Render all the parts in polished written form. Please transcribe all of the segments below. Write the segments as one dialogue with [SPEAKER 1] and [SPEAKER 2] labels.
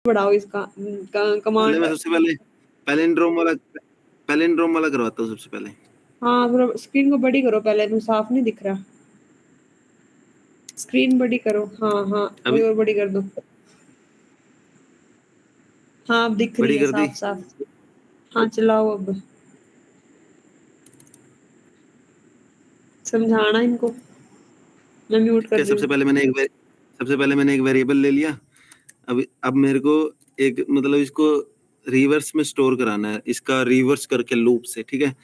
[SPEAKER 1] बढ़ाओ इसका
[SPEAKER 2] पहले
[SPEAKER 1] कमांड।
[SPEAKER 2] मैं सबसे पहले पैलिंड्रोम वाला करवाता हूँ सबसे पहले।
[SPEAKER 1] हाँ स्क्रीन को बड़ी करो पहले, तो साफ नहीं दिख रहा। स्क्रीन बड़ी करो, हाँ हाँ
[SPEAKER 2] अभी
[SPEAKER 1] थोड़ी और बड़ी कर दो। हाँ अब दिख रही
[SPEAKER 2] बड़ी
[SPEAKER 1] है
[SPEAKER 2] कर दी।
[SPEAKER 1] साफ साफ। हाँ चलाओ अब, समझाना इनको। मैं म्यूट कर
[SPEAKER 2] क्या
[SPEAKER 1] रही हूँ।
[SPEAKER 2] सबसे पहले मैंने एक वेरिएबल ले लिया। अब मेरे को एक मतलब इसको रिवर्स में स्टोर कराना है, इसका रिवर्स करके लूप से, ठीक है।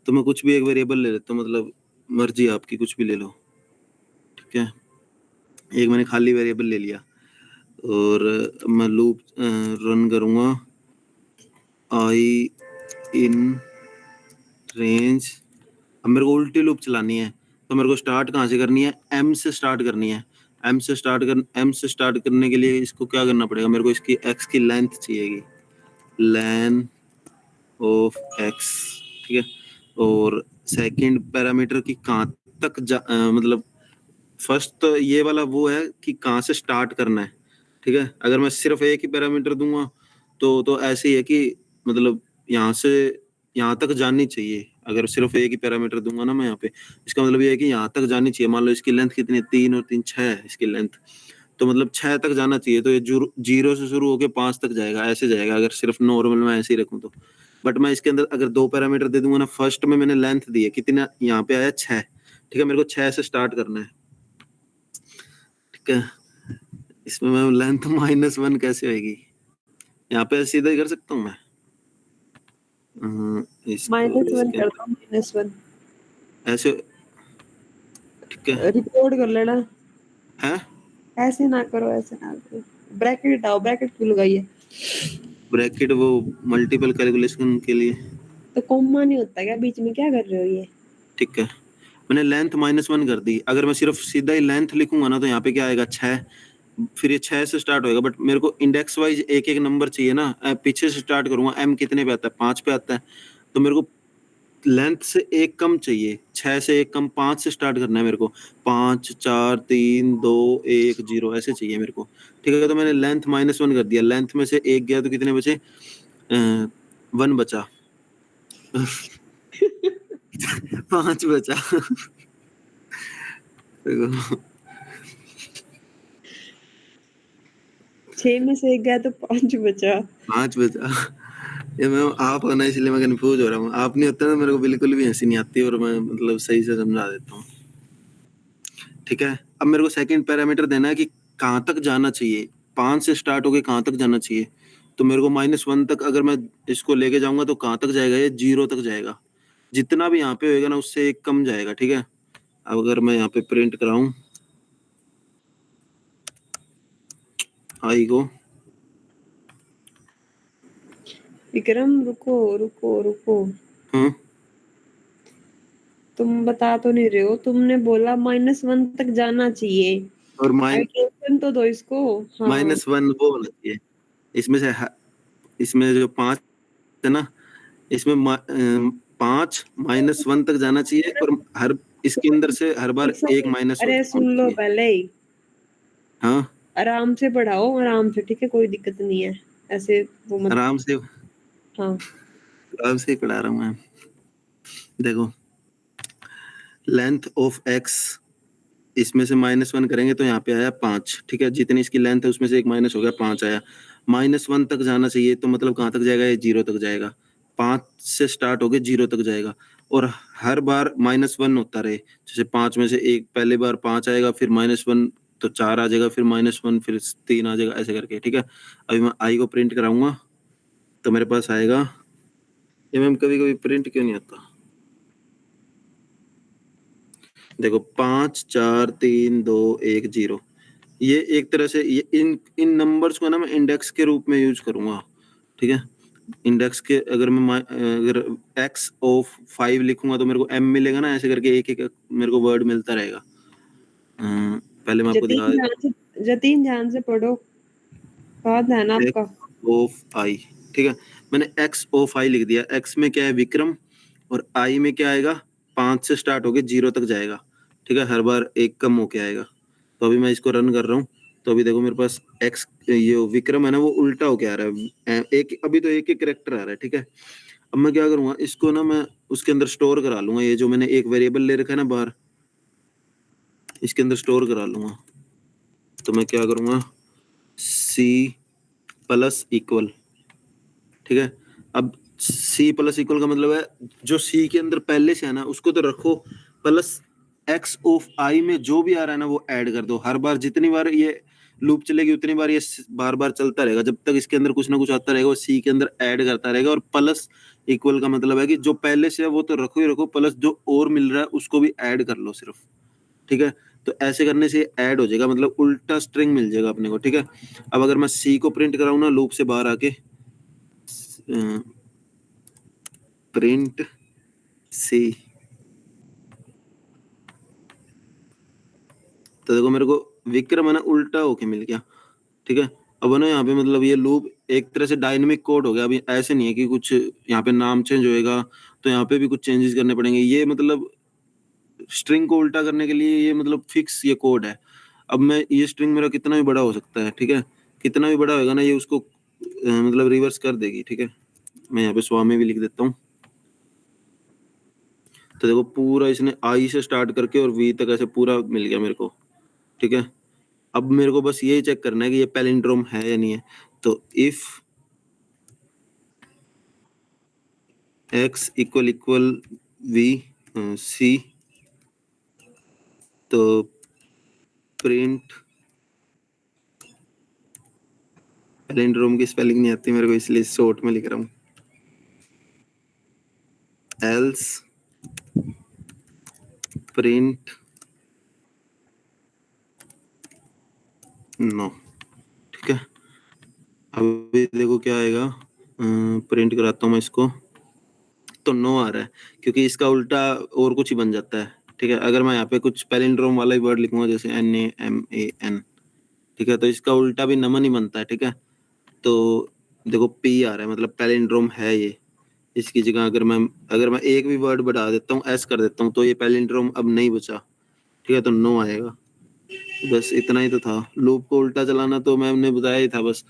[SPEAKER 2] तो मैं कुछ भी एक वेरिएबल ले लेता हूँ, मतलब मर्जी आपकी, कुछ भी ले लो, ठीक है। एक मैंने खाली वेरिएबल ले लिया और मैं लूप रन करूंगा। आई इन रेंज। अब मेरे को उल्टी लूप चलानी है, तो मेरे को स्टार्ट कहाँ से करनी है? एम से स्टार्ट करनी है। एम से स्टार्ट करने के लिए इसको क्या करना पड़ेगा? मेरे को इसकी एक्स की लेंथ चाहिएगी, लेन ऑफ एक्स, ठीक है। और सेकंड पैरामीटर की कहाँ तक मतलब फर्स्ट तो ये वाला वो है कि कहाँ से स्टार्ट करना है, ठीक है। अगर मैं सिर्फ एक ही पैरामीटर दूंगा तो ऐसे ही है कि मतलब यहाँ से यहाँ तक जानी चाहिए। अगर सिर्फ एक ही पैरामीटर दूंगा ना मैं यहाँ पे, इसका मतलब ये है कि यहाँ तक जानी चाहिए। मान लो इसकी लेंथ कितनी है? 3 और 3 6 है इसकी लेंथ, तो मतलब 6 तक जाना चाहिए। तो ये 0 से शुरू होके 5 तक जाएगा, ऐसे जाएगा अगर सिर्फ नॉर्मल मैं ऐसे ही रखूं तो। बट मैं इसके अंदर अगर 2 पैरामीटर दे दूंगा ना, फर्स्ट में मैंने लेंथ दी है कितना, यहाँ पे आया 6, ठीक है। मेरे को 6 से स्टार्ट करना है, ठीक है। इसमें मैं लेंथ -1 कैसे होगी? यहाँ पे सीधा ही कर सकता हूँ मैं। इसको
[SPEAKER 1] -1 कर दो, -1
[SPEAKER 2] ऐसे, ठीक है।
[SPEAKER 1] रिकॉर्ड कर लेना।
[SPEAKER 2] है
[SPEAKER 1] ऐसे ना करो, ऐसे ना करो। ब्रैकेट हटाओ, ब्रैकेट क्यों लगाई है?
[SPEAKER 2] ब्रैकेट वो मल्टीपल कैलकुलेशन के लिए।
[SPEAKER 1] तो कॉमा नहीं होता क्या बीच में? क्या कर रहे हो ये?
[SPEAKER 2] ठीक है, मैंने लेंथ -1 कर दी। अगर मैं सिर्फ सीधा ही लेंथ लिखूंगा ना, तो यहाँ पे क्या आएगा? 6। फिर ये 6 से स्टार्ट होएगा, बट मेरे को इंडेक्स वाइज एक एक नंबर चाहिए ना। पीछे से स्टार्ट करूंगा, एम कितने पे आता है? 5 पे आता है। तो मेरे को लेंथ से एक कम चाहिए, 6 से एक कम 5 से स्टार्ट करना है मेरे को। 5 4 3 2 1 0 ऐसे चाहिए मेरे को, ठीक है। तो मैंने लेंथ -1 कर दिया। लेंथ में से एक गया तो कितने बचे? 1 बचा। 5 बचा। देखो,
[SPEAKER 1] 6 में से 1 गया तो 5 बचा।
[SPEAKER 2] 5 बचा। ये मैं आप होना इसलिए मैं कंफ्यूज हो रहा हूँ। आप नहीं होता ना, मेरे को बिल्कुल भी हंसी नहीं आती और मैं मतलब सही से समझा देता हूँ, ठीक है। अब मेरे को सेकंड पैरामीटर देना है कि कहाँ तक जाना चाहिए। 5 से स्टार्ट होके कहाँ तक जाना चाहिए? तो मेरे को -1 तक अगर मैं इसको लेके जाऊंगा तो कहाँ तक जाएगा? ये 0 तक जाएगा। जितना भी यहाँ पे होएगा ना, उससे एक कम जाएगा, ठीक है। अब अगर मैं यहाँ पे प्रिंट कराऊं आई को,
[SPEAKER 1] विक्रम रुको रुको रुको,
[SPEAKER 2] हाँ,
[SPEAKER 1] तुम बता तो नहीं रहे हो। तुमने बोला -1 तक जाना चाहिए।
[SPEAKER 2] और
[SPEAKER 1] आइटरेशन तो दो इसको। हाँ
[SPEAKER 2] -1 वो होना चाहिए। इसमें से इसमें जो 5 है ना, इसमें 5 -1 तक जाना चाहिए, और हर इसके अंदर से हर बार एक माइनस
[SPEAKER 1] अरे
[SPEAKER 2] होना
[SPEAKER 1] सुन लो
[SPEAKER 2] चाहिए।
[SPEAKER 1] पहले ही,
[SPEAKER 2] हाँ,
[SPEAKER 1] आराम से पढ़ाओ, आराम से, ठीक है? कोई दिक्कत नहीं है ऐसे, वो मत।
[SPEAKER 2] आराम से
[SPEAKER 1] हाँ
[SPEAKER 2] ही पढ़ा रहा हूँ मैं। देखो, लेंथ ऑफ एक्स, इसमें से -1 करेंगे तो यहाँ पे आया 5, ठीक है। जितनी इसकी लेंथ है उसमें से एक माइनस हो गया, 5 आया। -1 तक जाना चाहिए, तो मतलब कहाँ तक जाएगा? ये 0 तक जाएगा। 5 से स्टार्ट होके 0 तक जाएगा, और हर बार -1 होता रहे। जैसे 5 में से एक पहली बार 5 आएगा, फिर -1 तो 4 आ जाएगा, फिर -1 फिर 3 आ जाएगा, ऐसे करके, ठीक है। अभी मैं आई को प्रिंट कराऊंगा तो मेरे पास आएगा। ये मैम कभी कभी प्रिंट क्यों नहीं आता? देखो, 5 4 3 2 1 0। ये एक तरह से ये इन नंबर्स को ना मैं इंडेक्स के रूप में यूज करूंगा, ठीक है। इंडेक्स के अगर एक्स ऑफ 5 लिखूंगा तो मेरे को एम मिलेगा ना, ऐसे करके एक एक मेरे को वर्ड मिलता रहेगा। पहले मैं आपको दिखा देता हूँ।
[SPEAKER 1] जतीन ध्यान से पढ़ो, बात है ना आपका।
[SPEAKER 2] एक्स ऑफ आई, ठीक है। मैंने एक्स ऑफ आई लिख दिया। एक्स में क्या है? विक्रम। और आई में क्या आएगा? 5 से स्टार्ट होके 0 तक जाएगा, ठीक है। हर बार एक कम होके आएगा। तो अभी मैं इसको रन कर रहा हूँ तो अभी देखो मेरे पास एक्स, ये विक्रम है ना वो उल्टा होके आ रहा है, एक अभी तो एक ही करेक्टर आ रहा है, ठीक है। अब मैं क्या करूंगा, इसको ना मैं उसके अंदर स्टोर करा लूंगा, ये जो मैंने एक वेरिएबल ले रखा है ना बाहर, इसके अंदर स्टोर करा लूंगा। तो मैं क्या करूंगा, सी प्लस इक्वल, ठीक है। अब सी प्लस इक्वल का मतलब है जो सी के अंदर पहले से है ना उसको तो रखो, प्लस एक्स ऑफ आई में जो भी आ रहा है ना वो ऐड कर दो। हर बार जितनी बार ये लूप चलेगी उतनी बार ये बार बार चलता रहेगा, जब तक इसके अंदर कुछ ना कुछ आता रहेगा वो सी के अंदर ऐड करता रहेगा। और प्लस इक्वल का मतलब है कि जो पहले से है वो तो रखो ही रखो, प्लस जो और मिल रहा है उसको भी ऐड कर लो सिर्फ, ठीक है। तो ऐसे करने से ऐड हो जाएगा, मतलब उल्टा स्ट्रिंग मिल जाएगा अपने को, ठीक है। अब अगर मैं सी को प्रिंट कराऊं ना लूप से बाहर आके, प्रिंट सी, तो देखो मेरे को विक्रम है ना उल्टा होके मिल गया, ठीक है। अब है ना यहाँ पे मतलब ये लूप एक तरह से डायनेमिक कोड हो गया। अभी ऐसे नहीं है कि कुछ यहाँ पे नाम चेंज होएगा तो यहाँ पे भी कुछ चेंजेस करने पड़ेंगे, ये मतलब स्ट्रिंग को उल्टा करने के लिए ये मतलब फिक्स ये कोड है। अब मैं ये स्ट्रिंग मेरा कितना भी बड़ा हो सकता है, ठीक है, कितना भी बड़ा होगा ना ये उसको मतलब रिवर्स कर देगी, ठीक है। मैं यहाँ पे स्वामी भी लिख देता हूँ। तो देखो पूरा इसने आई से स्टार्ट करके और वी तक ऐसे पूरा मिल गया मेरे को, ठीक है। अब मेरे को बस यही चेक करना है कि ये पैलिंड्रोम है या नहीं है। तो if x equal equal v c, तो प्रिंट, पैलिंड्रोम की स्पेलिंग नहीं आती मेरे को इसलिए शॉर्ट में लिख रहा हूँ, एल्स प्रिंट नो, ठीक है। अभी देखो क्या आएगा, प्रिंट कराता हूँ मैं इसको, तो नो आ रहा है क्योंकि इसका उल्टा और कुछ ही बन जाता है, ठीक है। अगर मैं यहाँ पे कुछ पैलिंड्रोम वाला ही वर्ड लिखूंगा जैसे NAMAN, ठीक है, तो इसका उल्टा भी नमन ही बनता है, ठीक है। तो देखो पी आ रहा है, मतलब पैलिंड्रोम है ये। इसकी जगह अगर मैं एक भी वर्ड बढ़ा देता हूँ, एस कर देता हूँ, तो ये पैलिंड्रोम अब नहीं बचा, ठीक है, तो नो आएगा। बस इतना ही तो था, लूप को उल्टा चलाना तो मैंने बताया ही था, बस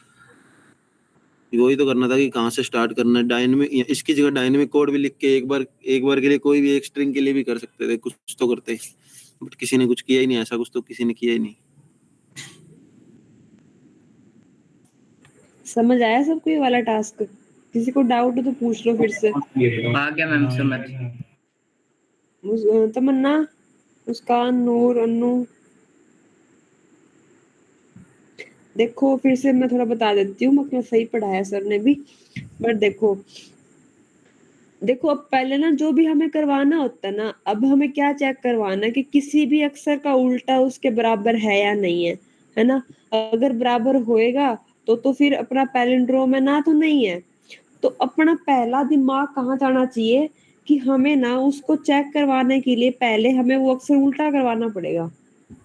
[SPEAKER 2] वही तो करना था कि कहाँ से स्टार्ट करना है। डायनेमिक, इसकी जगह डायनेमिक कोड भी लिख के एक बार के लिए कोई भी एक स्ट्रिंग के लिए भी कर सकते थे, कुछ तो करते, बट किसी ने कुछ किया ही नहीं, ऐसा कुछ तो किसी ने किया ही नहीं।
[SPEAKER 1] समझ आया सबको ये वाला टास्क? किसी को डाउट हो तो पूछ लो फिर से।
[SPEAKER 3] आ गया मैम समझ।
[SPEAKER 1] तमन्ना, मुस्कान, नूर, अन्नू, देखो फिर से मैं थोड़ा बता देती हूँ, मतलब सही पढ़ाया सर ने भी। बट देखो देखो, अब पहले ना जो भी हमें करवाना होता है ना, अब हमें क्या चेक करवाना है कि किसी भी अक्षर का उल्टा उसके बराबर है या नहीं है ना। अगर बराबर होएगा तो फिर अपना पैलिंड्रोम है, ना तो नहीं है। तो अपना पहला दिमाग कहाँ जाना चाहिए कि हमें ना उसको चेक करवाने के लिए पहले हमें वो अक्षर उल्टा करवाना पड़ेगा,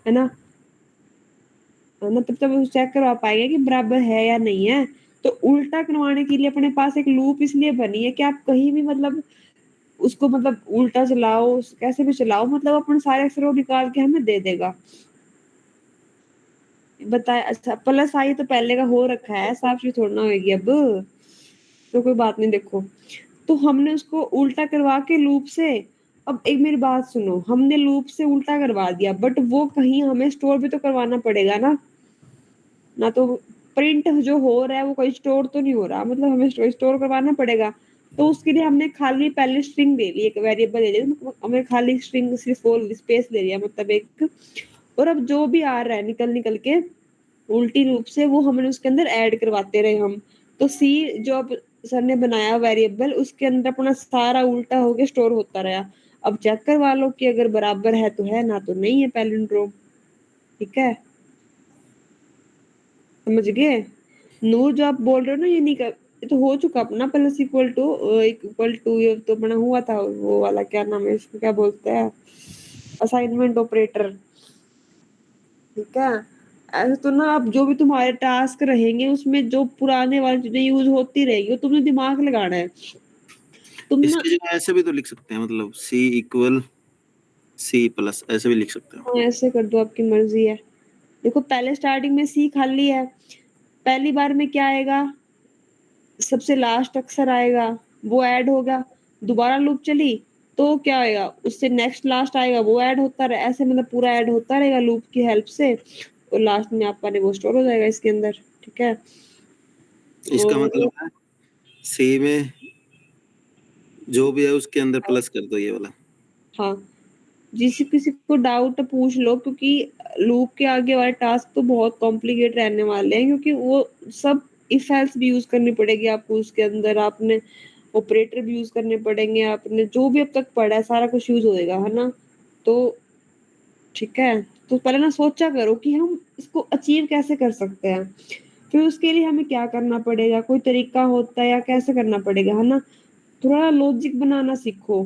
[SPEAKER 1] है ना। तब तब चेक करवा पाएंगे कि बराबर है या नहीं है। तो उल्टा करवाने के लिए अपने पास एक लूप इसलिए बनी है कि आप कहीं भी मतलब उसको मतलब उल्टा चलाओ, कैसे भी चलाओ, मतलब अपन सारे अक्षरों निकाल के हमें दे देगा। बताए, अच्छा प्लस आई तो पहले का हो रखा है, साफ चीज थोड़ा ना होगी अब, तो कोई बात नहीं। देखो, तो हमने उसको उल्टा करवा के लूप से, अब एक मेरी बात सुनो, हमने लूप से उल्टा करवा दिया बट वो कहीं हमें स्टोर भी तो करवाना पड़ेगा ना। ना तो प्रिंट जो हो रहा है वो कोई स्टोर तो नहीं हो रहा, मतलब हमें स्टोर करवाना पड़ेगा। तो उसके लिए हमने खाली पहले स्ट्रिंग ले ली, एक वेरिएबल ले लिया, मतलब हमें खाली स्ट्रिंग सिर्फ और स्पेस ले लिया, मतलब एक। और अब जो भी आ रहा है निकल निकल के उल्टी रूप से वो हमने उसके अंदर ऐड करवाते रहे हम। तो सी जो अब सर ने बनाया वेरिएबल, उसके अंदर अपना सारा उल्टा होके स्टोर होता रहा। अब चेक करवा लो कि अगर बराबर है तो है, ना तो नहीं है पैलिंड्रोम, ठीक है। समझ गए? नूर जो आप बोल रहे हो ना, ये नहीं कर, ये तो हो चुका अपना प्लस इक्वल टू ये तो अपना हुआ था, वो वाला क्या नाम है इसको, क्या बोलते हैं, असाइनमेंट ऑपरेटर, ठीक है। ऐसे तो ना अब जो भी तुम्हारे टास्क रहेंगे उसमें जो पुराने वाली चीजें यूज होती रहेगी वो तुमने दिमाग लगाना है। तुम ना
[SPEAKER 2] इसकी जगह ऐसे भी तो लिख सकते हैं, मतलब सी इक्वल सी प्लस ऐसे भी लिख सकते हैं।
[SPEAKER 1] ऐसे कर दो, आपकी मर्जी है। देखो पहले स्टार्टिंग में सी खाली है, पहली बार में क्या आएगा, सबसे लास्ट अक्षर आएगा, वो ऐड होगा, दोबारा लूप चली तो क्या आएगा, उससे नेक्स्ट लास्ट आएगा, वो ऐड होता रहे, ऐसे मतलब पूरा ऐड होता रहेगा लूप की हेल्प से, और लास्ट में आपका ने वो स्टोर हो जाएगा इसके अंदर, ठीक है।
[SPEAKER 2] इसका
[SPEAKER 1] और
[SPEAKER 2] मतलब है सी में जो भी है उसके अंदर प्लस कर दो ये वाला।
[SPEAKER 1] हाँ, जिस किसी को डाउट पूछ लो, क्योंकि लूप के आगे वाले टास्क तो बहुत कॉम्प्लिकेट रहने वाले हैं, क्योंकि वो सब इफ एल्स भी यूज करनी पड़ेगी आपको उसके अंदर, आपने ऑपरेटर भी यूज करने पड़ेंगे, आपने जो भी अब तक पढ़ा है सारा कुछ यूज होएगा, है ना। तो ठीक है, तो पहले ना सोचा करो कि हम इसको अचीव कैसे कर सकते हैं, फिर उसके लिए हमें क्या करना पड़ेगा, कोई तरीका होता है या कैसे करना पड़ेगा, है ना। थोड़ा लॉजिक बनाना सीखो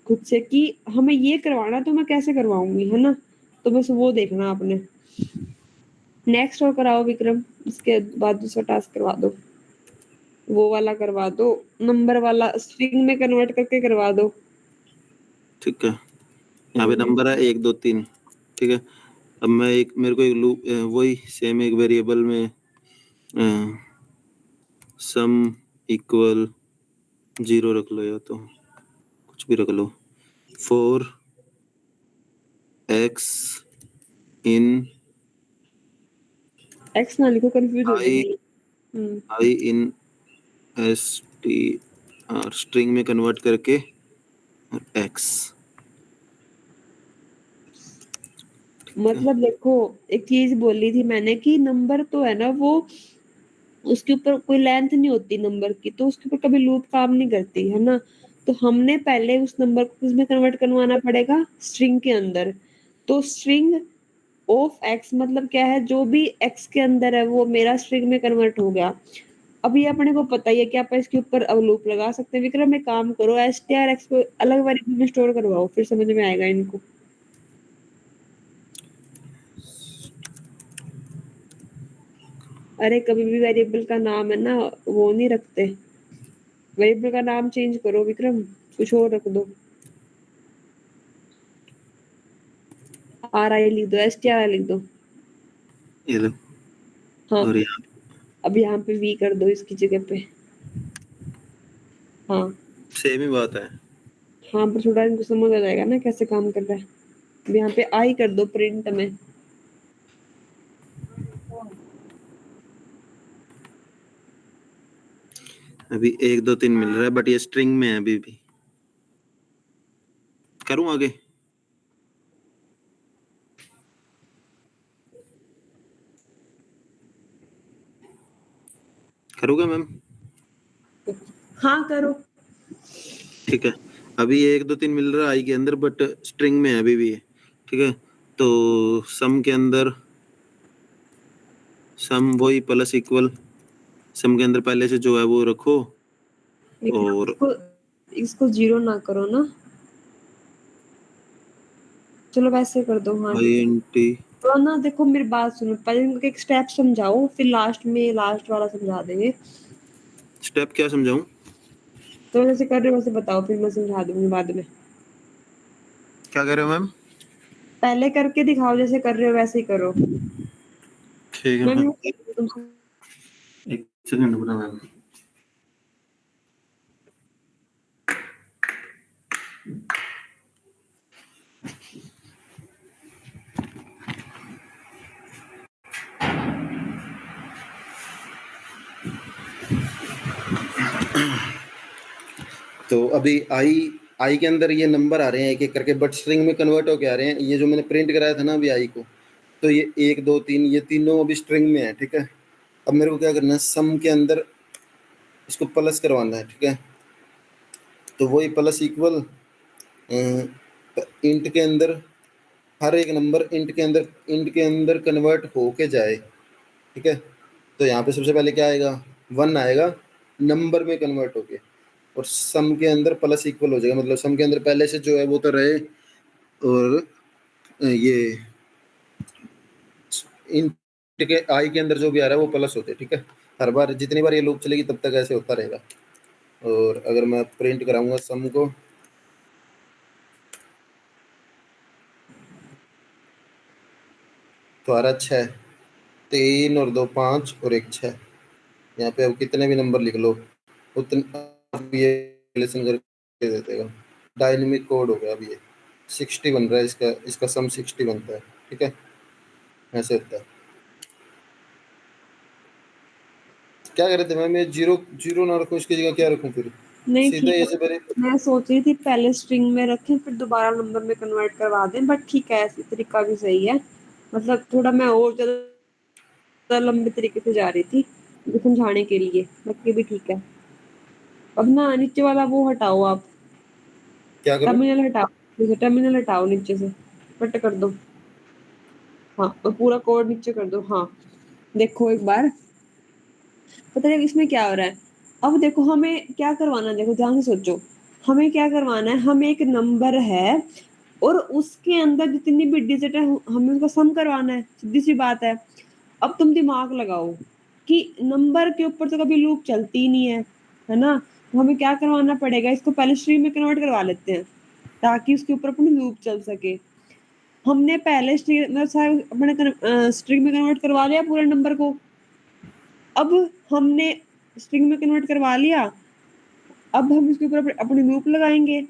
[SPEAKER 1] खुद से कि हमें ये करवाना तो मैं कैसे करवाऊंगी, है ना। तो बस वो देखना आपने। नेक्स्ट और कराओ विक्रम, इसके बाद दूसरा टास्क करवा दो, वो वाला करवा दो, नंबर वाला स्ट्रिंग में कन्वर्ट करके करवा दो।
[SPEAKER 2] ठीक है, यहाँ पे नंबर है 1 2 3, ठीक है। अब मैं एक मेरे को एक लूप वही सेम एक वेरिएबल में सम इक्वल 0 रख लो या तो कुछ भी रख लो, 4 x इन
[SPEAKER 1] एक्स ना लिखो, कंफ्यूज हो
[SPEAKER 2] आई
[SPEAKER 1] जाएंगे।
[SPEAKER 2] आई इन एस टी आर स्ट्रिंग में कन्वर्ट करके और x।
[SPEAKER 1] मतलब देखो, एक चीज बोली थी मैंने कि नंबर तो है ना वो, उसके ऊपर कोई लेंथ नहीं होती नंबर की, तो उसके ऊपर कभी लूप काम नहीं करती, है ना। तो हमने पहले उस नंबर को किसमें कन्वर्ट करवाना पड़ेगा, स्ट्रिंग के अंदर। तो स्ट्रिंग ऑफ एक्स मतलब क्या है, जो भी एक्स के अंदर है वो मेरा स्ट्रिंग में कन्वर्ट हो गया। अभी अपने को पता ही है कि आप इसके ऊपर अब लूप लगा सकते हैं। विक्रम एक काम करो, एस टी आर एक्स को अलग वेरिएबल में स्टोर करवाओ, फिर समझ में आएगा इनको। अरे कभी भी वेरिएबल का नाम है ना वो नहीं रखते, वेरिएबल का नाम चेंज करो विक्रम, कुछ और रख दो, आर आई लिख दो, एस टी आर लिख दो।
[SPEAKER 2] ये लो,
[SPEAKER 1] हाँ,
[SPEAKER 2] और यहाँ
[SPEAKER 1] अब यहाँ पे वी कर दो इसकी जगह पे। हाँ
[SPEAKER 2] सेम ही बात है।
[SPEAKER 1] हाँ, पर थोड़ा इनको समझ आ जाएगा ना कैसे काम कर रहा है। अब यहाँ पे आई कर दो प्रिंट में।
[SPEAKER 2] अभी 1 2 3 मिल रहा है बट ये स्ट्रिंग में है अभी भी। करूँ आगे? करूँगा मैम?
[SPEAKER 1] हाँ करो।
[SPEAKER 2] ठीक है, अभी 1 2 3 मिल रहा है आई के अंदर बट स्ट्रिंग में है अभी भी, ठीक है। तो सम के अंदर सम वही प्लस इक्वल, सम के अंदर पहले से जो है वो रखो और
[SPEAKER 1] इसको इसको जीरो ना करो ना, चलो वैसे कर दो, हाँ ठीक है।
[SPEAKER 2] int।
[SPEAKER 1] तो ना देखो मेरी बात सुनो, पहले इनको एक स्टेप समझाओ, फिर लास्ट में लास्ट वाला समझा देंगे।
[SPEAKER 2] स्टेप क्या समझाऊं?
[SPEAKER 1] तो जैसे कर रहे हो वैसे बताओ, फिर मैं समझा दूंगी बाद में।
[SPEAKER 2] क्या कर रहे हो मैम?
[SPEAKER 1] पहले करके दिखाओ, जैसे कर रहे हो वैसे ही करो।
[SPEAKER 2] ठीक है
[SPEAKER 1] मैं
[SPEAKER 2] मैम,
[SPEAKER 1] तुमसे
[SPEAKER 2] 1 सेकंड रुकना मैम। तो अभी आई के अंदर ये नंबर आ रहे हैं एक एक करके बट स्ट्रिंग में कन्वर्ट होके आ रहे हैं। ये जो मैंने प्रिंट कराया था ना अभी आई को, तो ये 1 2 3 ये तीनों अभी स्ट्रिंग में है, ठीक है। अब मेरे को क्या करना है, सम के अंदर इसको प्लस करवाना है, ठीक है। तो वही प्लस इक्वल इंट के अंदर हर एक नंबर इंट के अंदर कन्वर्ट होके जाए, ठीक है। तो यहाँ पे सबसे पहले क्या आएगा, 1 आएगा नंबर में कन्वर्ट होके, और सम के अंदर प्लस इक्वल हो जाएगा, मतलब सम के अंदर पहले से जो है वो तो रहे, और ये इंट के आई के अंदर जो भी आ रहा है वो प्लस होते, ठीक है। हर बार जितनी बार ये लूप चलेगी तब तक ऐसे होता रहेगा। और अगर मैं प्रिंट कराऊंगा सम को, तुम्हारा 6, 3 और 2 5 और 1 6। यहाँ पे अब कितने भी नंबर लिख लो उतने अब ये रिलेशन करके दे देगा। डायनेमिक कोड हो गया। अब ये 60 बन रहा है, इसका इसका सम 60 बनता है। ठीक है, ऐसे होता है। क्या करे थे मैम, ये जीरो जीरो ना रखूं, इसकी जगह क्या रखूं फिर?
[SPEAKER 1] नहीं
[SPEAKER 2] सीधा
[SPEAKER 1] ठीक है,
[SPEAKER 2] ऐसे मेरे
[SPEAKER 1] मैं सोच रही थी पहले स्ट्रिंग में रखें फिर दोबारा नंबर में कन्वर्ट करवा दें, बट ठीक है ऐसे तरीका भी सही है। मतलब थोड़ा मैं और ज्यादा लंबे तरीके से जा रही थी मुझे समझाने के लिए, बाकी भी ठीक है। अब ना नीचे वाला वो हटाओ आप,
[SPEAKER 2] क्या करूं?
[SPEAKER 1] टर्मिनल हटाओ, जैसे टर्मिनल हटाओ नीचे से, कट कर दो। हाँ और पूरा कोड नीचे कर दो। हाँ देखो एक बार, पता है इसमें क्या हो रहा है। अब देखो हमें क्या करवाना है, देखो ध्यान से सोचो। हमें क्या करवाना है, हमें एक नंबर है और उसके अंदर जितनी भी डिजिट है हमें उसका सम करवाना है, सीधी सी बात है। अब तुम दिमाग लगाओ कि नंबर के ऊपर तो कभी लूप चलती ही नहीं है ना। तो हमें क्या करवाना पड़ेगा, इसको पहले स्ट्रिंग में कन्वर्ट करवा लेते हैं ताकि उसके ऊपर अपनी लूप चल सके। हमने पहले स्ट्रिंग मतलब अपने स्ट्रिंग में कन्वर्ट करवा लिया पूरे नंबर को। अब हमने स्ट्रिंग में कन्वर्ट करवा लिया, अब हम इसके ऊपर अपनी लूप लगाएंगे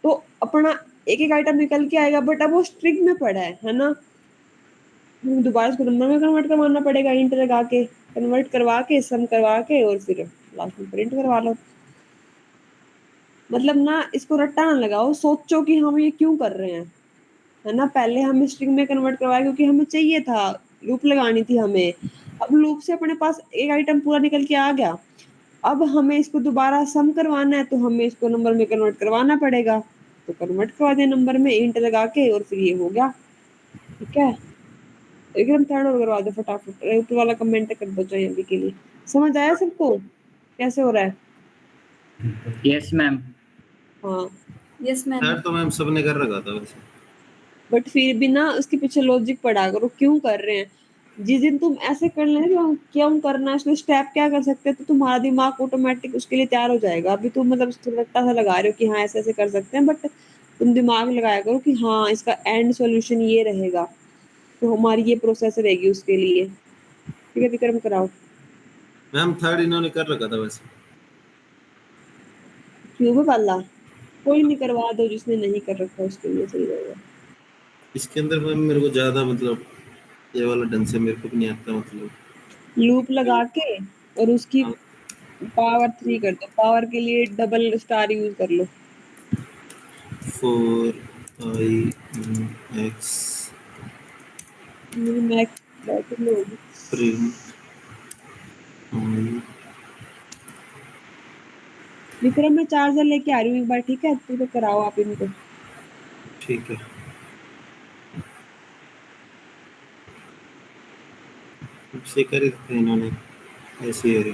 [SPEAKER 1] तो अपना एक एक आइटम निकल के आएगा, बट अब वो स्ट्रिंग में पड़ा है ना। हमें दोबारा इसको नंबर में कन्वर्ट करवाना पड़ेगा, इंट लगा के कन्वर्ट करवा के सम करवा के और फिर लास्ट में प्रिंट करवा लो। मतलब ना इसको रट्टा ना लगाओ, सोचो कि हम ये क्यों कर रहे हैं, है ना। पहले हम स्ट्रिंग में कन्वर्ट करवाया क्योंकि हमें चाहिए था, लूप लगानी थी हमें। अब लूप से अपने पास एक आइटम पूरा निकल के आ गया, अब हमें इसको दोबारा सम करवाना है तो हमें इसको नंबर में कन्वर्ट करवाना पड़ेगा। तो कन्वर्ट करवा दें नंबर में इंट लगा के और फिर ये हो गया। ठीक है, एकदम थर्ड और करवा दो फटाफट, ऊपर वाला कमेंट कर दो चाहिए अभी के लिए। समझ आया सबको कैसे हो रहा है?
[SPEAKER 3] Yes ma'am.
[SPEAKER 1] हाँ
[SPEAKER 4] यस मैम।
[SPEAKER 2] थर्ड तो मैम सबने कर रखा था वैसे।
[SPEAKER 1] बट फिर भी ना उसके पीछे लॉजिक पढ़ा करो क्यों कर रहे हैं। जिस दिन तुम ऐसे कर लेना कि हम क्यों करना है, उसमें स्टेप क्या कर सकते हैं, तो तुम्हारा दिमाग ऑटोमेटिक उसके लिए तैयार हो जाएगा। अभी तुम मतलब रट्टा सा लगा रहे हो कि हाँ ऐसे ऐसे कर सकते हैं, बट तुम दिमाग लगाया करो कि हाँ इसका एंड सॉल्यूशन ये रहेगा, तो हमारी ये प्रोसेस रहेगी उसके लिए। ठीक है विक्रम कराओ।
[SPEAKER 2] मैम थर्ड इन्होंने कर रखा था वैसे।
[SPEAKER 1] क्यों भी पाला, कोई नहीं करवा दो, जिसने नहीं कर रखा उसके लिए सही रहेगा।
[SPEAKER 2] इसके अंदर मैम मेरे को ज्यादा मतलब ये वाला ढंग से मेरे को भी नहीं आता मतलब।
[SPEAKER 1] लूप लगा के और उसकी
[SPEAKER 2] हाँ,
[SPEAKER 1] पावर 3 कर दो, पावर के लिए डबल स्टार यूज कर लो।
[SPEAKER 2] 4 i x
[SPEAKER 1] max battery low होगी।
[SPEAKER 2] Print i।
[SPEAKER 1] विक्रम मैं चार्जर लेके आ रही हूँ एक बार, ठीक है तो कराओ आप इनको।
[SPEAKER 2] ठीक है, से कर थे इन्होंने ऐसे ही।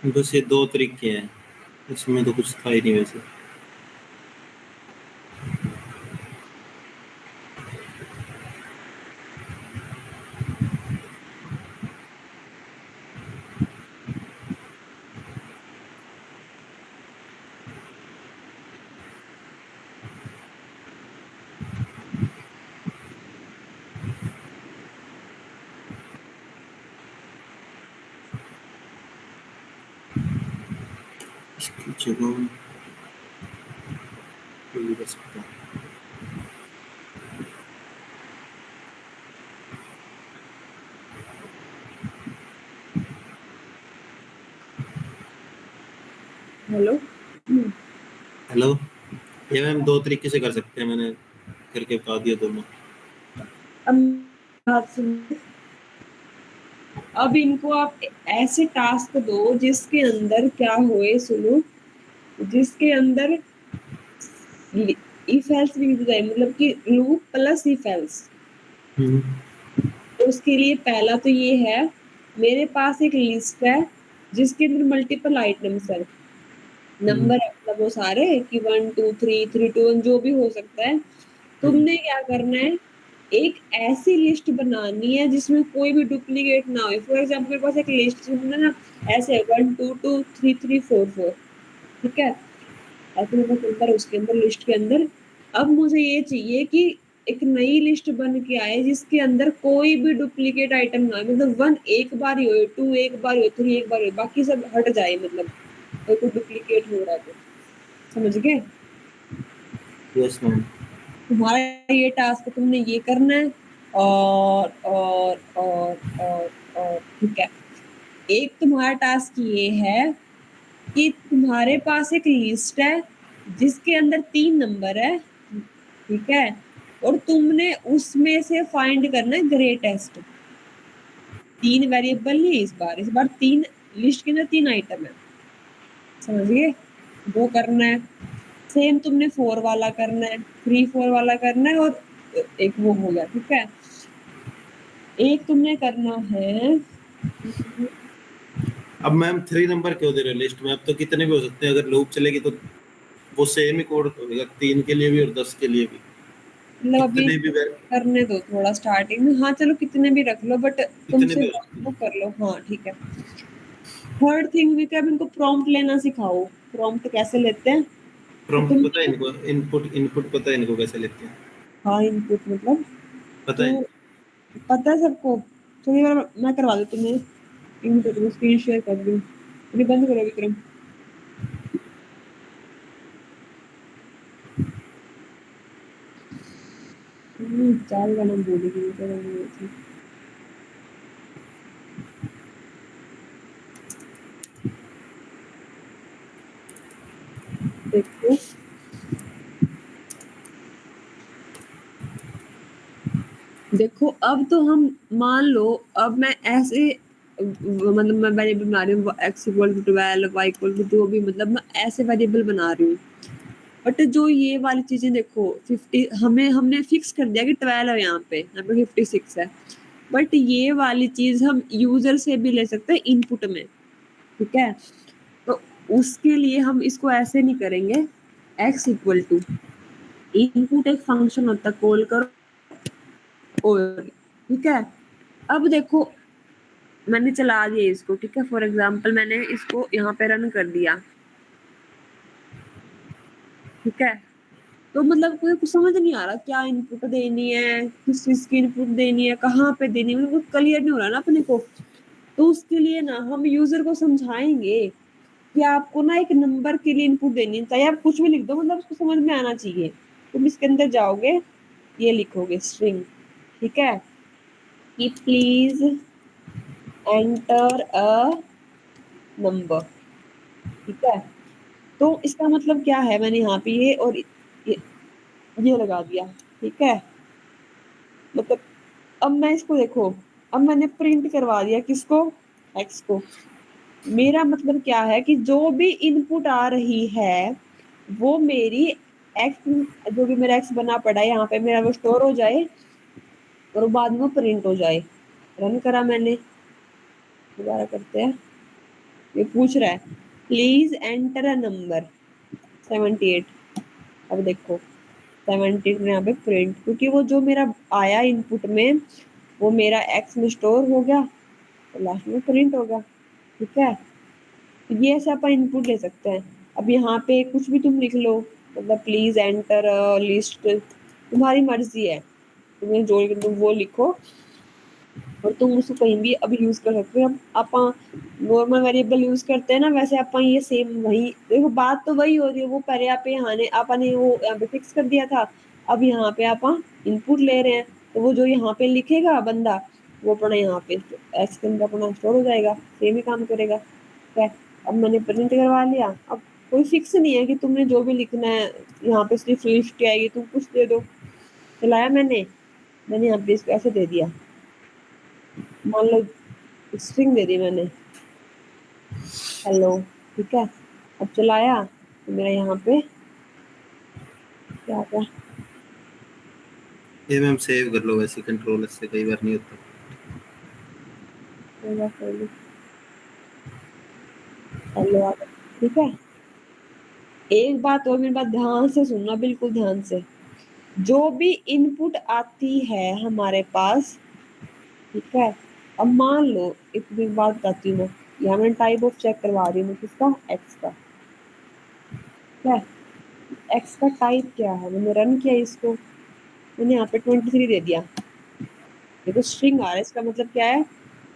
[SPEAKER 2] बस ये 2 तरीके हैं, इसमें तो कुछ था ही नहीं वैसे। इसकी जगह कोई कर सकता है।
[SPEAKER 1] हेलो
[SPEAKER 2] हेलो, ये मैम दो तरीके से कर सकते हैं, मैंने करके बता दिया दोनों।
[SPEAKER 1] अब बात सुनिए, अब इनको आप ऐसे टास्क दो जिसके अंदर क्या होए, सुनो, जिसके अंदर इफ एल्स भी जाए, मतलब कि लूप प्लस इफ एल्स। तो उसके लिए पहला तो ये है, मेरे पास एक लिस्ट है जिसके अंदर मल्टीपल आइटम्स है, नंबर है मतलब वो सारे कि 1 2 3 3 2 1 जो भी हो सकता है। तुमने क्या करना है, एक ऐसी लिस्ट बनानी है जिसमें कोई भी डुप्लीकेट ना हो। फॉर एग्जाम्पल मेरे पास एक लिस्ट सुनना ना, ऐसे 1 2 2 3 3 4 4, ठीक है, ऐसे मेरे पास नंबर है उसके अंदर, लिस्ट के अंदर। अब मुझे ये चाहिए कि एक नई लिस्ट बन के आए जिसके अंदर कोई भी डुप्लीकेट आइटम ना हो, मतलब 1 एक बार ही हो, 2 एक बार हो, 3 एक बार हो, बाकी सब हट जाए, मतलब कोई कोई डुप्लीकेट हो रहा है तो। समझ गए?
[SPEAKER 2] Yes ma'am.
[SPEAKER 1] तुम्हारा ये टास्क तुमने ये करना है, और ठीक है। एक तुम्हारा टास्क ये है कि तुम्हारे पास एक लिस्ट है जिसके अंदर 3 नंबर है, ठीक है, और तुमने उसमें से फाइंड करना है ग्रेटेस्ट। 3 वेरिएबल नहीं इस बार 3, लिस्ट के अंदर 3 आइटम है, समझ गए? वो करना है। सेम तुमने 4 वाला करना है, 3 4 वाला करना है, और एक वो हो गया, ठीक है। एक तुमने करना है,
[SPEAKER 2] अब मैम 3 नंबर क्यों दे रहे हो लिस्ट में? अब तो कितने भी हो सकते हैं, अगर लूप चलेगी तो वो सेम ही कोड होगा 3 के लिए भी और 10 के लिए भी।
[SPEAKER 1] मतलब अभी
[SPEAKER 2] कितने भी
[SPEAKER 1] करने दो थोड़ा स्टार्टिंग में, हाँ चलो कितने भी रख लो, बट
[SPEAKER 2] कितने
[SPEAKER 1] तुमसे
[SPEAKER 2] भी हो सकते
[SPEAKER 1] वो
[SPEAKER 2] हैं।
[SPEAKER 1] कर लो, हाँ ठीक है। थर्ड थिंग भी क्या, इनको प्रॉम्प्ट लेना सिखाओ। प्रॉम्प्ट कैसे लेते हैं? तो
[SPEAKER 2] प्रॉम्प्ट
[SPEAKER 1] तुम,
[SPEAKER 2] पता है इनको? इनपुट इनपुट पता है इनको कैसे लेते हैं?
[SPEAKER 1] हाँ इनपुट मतलब,
[SPEAKER 2] पता
[SPEAKER 1] तो
[SPEAKER 2] है?
[SPEAKER 1] पता है सबको। तो ये मैं करवा दूँ तुम्हें, इनको स्क्रीन शेयर कर दूँ। अभी बंद करो विक्रम। चाल का नाम बोलेगी तो देखो, देखो अब तो हम, मान लो अब मैं ऐसे, मतलब मैं वेरिएबल बना रही हूँ x equal to 12, y equal to जो भी, मतलब मैं ऐसे वेरिएबल बना रही हूँ। बट जो ये वाली चीजें देखो, 50 हमने फिक्स कर दिया कि 12 है, यहाँ पे 56 है। बट ये वाली चीज हम यूजर से भी ले सकते हैं इनपुट में, ठीक है। तो उसके लिए हम इसको ऐसे नहीं करेंगे, x इक्वल टू, इनपुट एक फंक्शन होता है, कॉल करो, और ठीक है। अब देखो मैंने चला दिया इसको, ठीक है, फॉर एग्जाम्पल मैंने इसको यहाँ पे रन कर दिया, ठीक है। तो मतलब कोई कुछ समझ नहीं आ रहा क्या इनपुट देनी है, किस चीज की इनपुट देनी है, कहाँ पे देनी है, मतलब क्लियर नहीं हो रहा ना अपने को। तो उसके लिए ना हम यूजर को समझाएंगे कि आपको ना एक नंबर के लिए इनपुट देनी है, चाहे आप कुछ भी लिख दो, मतलब उसको समझ में आना चाहिए। तुम इसके अंदर जाओगे, ये लिखोगे स्ट्रिंग, ठीक है, कि प्लीज एंटर अ नंबर, ठीक है। तो इसका मतलब क्या है, मैंने यहाँ पे ये लगा दिया, ठीक है। मतलब अब मैं इसको देखो, अब मैंने प्रिंट करवा दिया किसको, एक्स को। मेरा मतलब क्या है कि जो भी इनपुट आ रही है वो मेरी एक्स, जो भी मेरा एक्स बना पड़ा है यहाँ पे मेरा, वो स्टोर हो जाए और बाद में प्रिंट हो जाए। रन करा मैंने, दोबारा करते हैं। ये पूछ रहा है प्लीज एंटर अ नंबर 78। अब देखो 78 में यहाँ पे प्रिंट, क्योंकि वो जो मेरा आया इनपुट में वो मेरा एक्स में स्टोर हो गया, तो लास्ट में प्रिंट होगा, ठीक है। तो ये ऐसे अपन इनपुट ले सकते हैं। अब यहाँ पे कुछ भी तुम लिख लो, मतलब प्लीज एंटर लिस्ट, तुम्हारी मर्जी है, तुम्हें जो तुम वो लिखो, और तुम उसको कहीं भी अब यूज कर सकते हो। अब अपन नॉर्मल वेरिएबल यूज करते हैं ना, वैसे अपन ये सेम वही, देखो बात तो वही हो रही है, वो पहले आप यहाँ ने अपन ने वो यहाँ पे फिक्स कर दिया था, अब यहाँ पे अपन इनपुट ले रहे हैं, तो वो जो यहाँ पे लिखेगा बंदा, वो अपना यहाँ पे एक्स के अंदर अपना स्टोर हो जाएगा, सेम ही काम करेगा, ठीक है। अब मैंने प्रिंट करवा लिया, अब कोई फिक्स नहीं है कि तुमने जो भी लिखना है यहाँ पे सिर्फ लिस्ट आएगी, तुम कुछ दे दो। चलाया मैंने यहाँ पे इसको ऐसे दे दिया, मान लो स्ट्रिंग दे दी मैंने हेलो, ठीक है। अब चलाया तो मेरा यहाँ पे क्या क्या
[SPEAKER 2] ये मैम सेव कर लो, वैसे कंट्रोल से कई बार नहीं होता।
[SPEAKER 1] हेलो आ गया, ठीक है। एक बात और मेरी बात ध्यान से सुनना, बिल्कुल ध्यान से। जो भी इनपुट आती है हमारे पास, ठीक है। अब मान लो एक भी बात बताती हूँ मैं, यहाँ मैं टाइप ऑफ चेक करवा रही हूँ किसका, एक्स का, ठीक है। एक्स का टाइप क्या है, मैंने रन किया इसको, मैंने यहाँ पे 23 दे दिया। देखो स्ट्रिंग आ रहा है, इसका मतलब क्या है,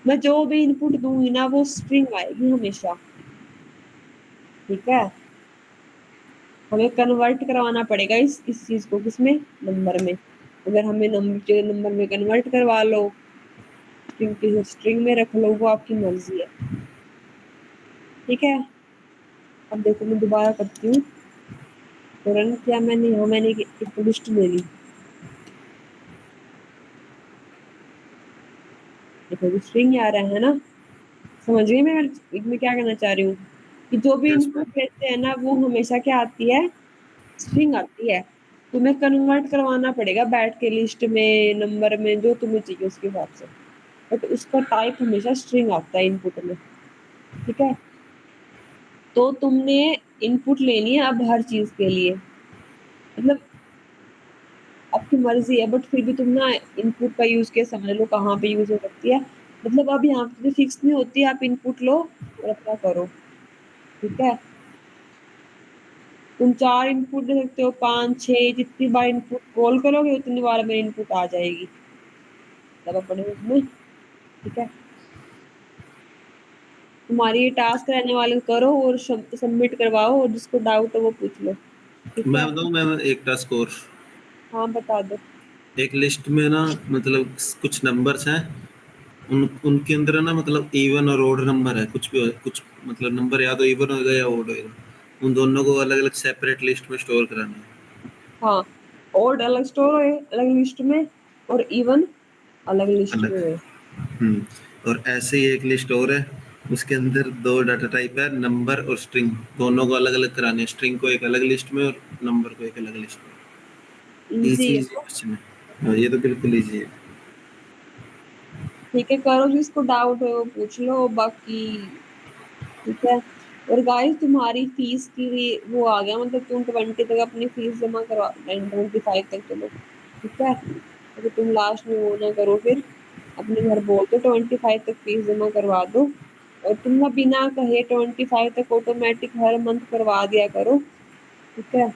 [SPEAKER 1] मैं जो भी इनपुट दूंगी ना वो स्ट्रिंग आएगी हमेशा, ठीक है। हमें कन्वर्ट करवाना पड़ेगा इस चीज को, किसमें, नंबर में। अगर हमें नंबर में कन्वर्ट करवा लो, स्ट्रिंग में रख लो, वो आपकी मर्जी है, ठीक है। अब देखो मैं दोबारा करती हूँ, तो रन किया मैंने, यहाँ मैंने एक लिस्ट ले ली, देखो स्ट्रिंग आ रहा है ना। समझ गई मैं क्या कहना चाह रही हूँ, कि जो भी
[SPEAKER 2] यस
[SPEAKER 1] इनपुट
[SPEAKER 2] मैम।
[SPEAKER 1] लेते हैं ना वो हमेशा क्या आती है, स्ट्रिंग आती है। तुम्हें कन्वर्ट करवाना पड़ेगा बैठ के लिस्ट में, नंबर में, जो तुम्हें चाहिए उसके हिसाब से, बट उसका टाइप हमेशा स्ट्रिंग आता है इनपुट में, ठीक है। तो तुमने इनपुट लेनी है अब हर चीज के लिए, मतलब आपकी मर्जी है, बट फिर भी तुम ना इनपुट का यूज के समझ लो कहाँ पे यूज हो सकती है। मतलब अब यहाँ पे फिक्स नहीं होती, आप इनपुट लो और अपना करो, ठीक है। तुम 4 इनपुट दे सकते हो, 5 6, जितनी बार इनपुट कॉल करोगे उतनी बार में इनपुट आ जाएगी, तब अपने उसमें, ठीक है। तुम्हारी ये टास्क रहने वाले करो और सबमिट करवाओ, और जिसको डाउट है वो पूछ लो, ठीक
[SPEAKER 2] मैं
[SPEAKER 1] है।
[SPEAKER 2] बताऊँ मैम एक टास्क और।
[SPEAKER 1] हाँ बता दो।
[SPEAKER 2] एक लिस्ट में ना मतलब कुछ नंबर्स हैं, उनके अंदर है ना मतलब इवन और ओड नंबर है, कुछ भी कुछ मतलब नंबर या तो इवन होगा या ओड होगा, उन दोनों को अलग अलग सेपरेट लिस्ट में स्टोर कराना है।
[SPEAKER 1] हाँ, ओड अलग स्टोर है अलग लिस्ट में, और इवन अलग लिस्ट
[SPEAKER 2] अलग।
[SPEAKER 1] में है।
[SPEAKER 2] और ऐसे ही एक लिस्ट और है, उसके अंदर दो डाटा टाइप है, नंबर और स्ट्रिंग, दोनों को अलग अलग कराने हैं, स्ट्रिंग को एक अलग लिस्ट में और नंबर को एक अलग लिस्ट में।
[SPEAKER 1] इजी
[SPEAKER 2] इजी
[SPEAKER 1] है,
[SPEAKER 2] इजी क्वेश्चन है। हाँ, ये तो बिल्कुल इजी है।
[SPEAKER 1] ठीक है। करो, जिसको डाउट है वो पूछ लो, बाकी ठीक है। और गाइस तुम्हारी फीस की वो आ गया, मतलब तुम 20 तक अपनी फीस जमा करवा, 25 तक, चलो ठीक है। अगर तुम लास्ट में वो ना करो, फिर अपने घर बोल दो 25 तक फीस जमा करवा दो, और तुम ना बिना कहे 25 तक ऑटोमेटिक हर मंथ करवा दिया करो, ठीक है।